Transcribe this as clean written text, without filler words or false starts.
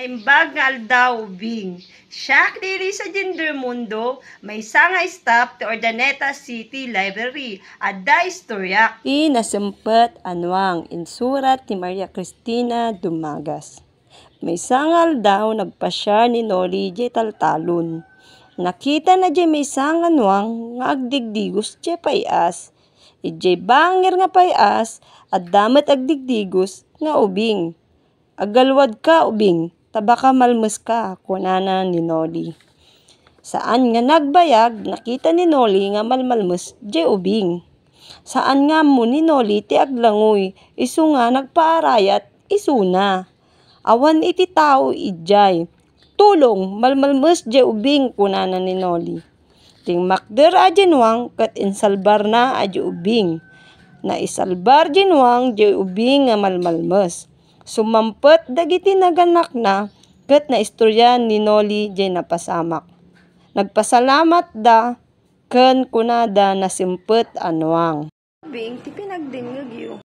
naimbag nga aldaw ubing. Siya diri sa Gender Mundo, may nga staff to Ordaneta City Library. Adda istoryak. Inasempet anwang insurat ni Maria Cristina Dumagas. May sangal daw nagpasyar ni Noli J. Taltalon. Nakita na J. may sangan anwang nga agdigdigos J. payas. J. bangir nga payas at damat agdigdigos nga ubing. Agalwad ka ubing, tabaka malmes ka, kunana ni Noli. Saan nga nagbayag, nakita ni Noli nga malmalmes J. ubing. Saan nga mo ni Noli ti aglangoy, isu nga nagpaarayat, isuna. Awan iti tao ijay. Tulong, malmalmes J. ubing, kunana ni Noli. Ting makder a jinwang kat insalbar na a J. ubing. Na isalbar jinwang J. ubing nga malmalmes. Sumampet dagiti naganak na kat na istorya ni Noli J. napasamak. Nagpasalamat da ken kunada na simpet anwang. Ubing, ti pinagdingag yu.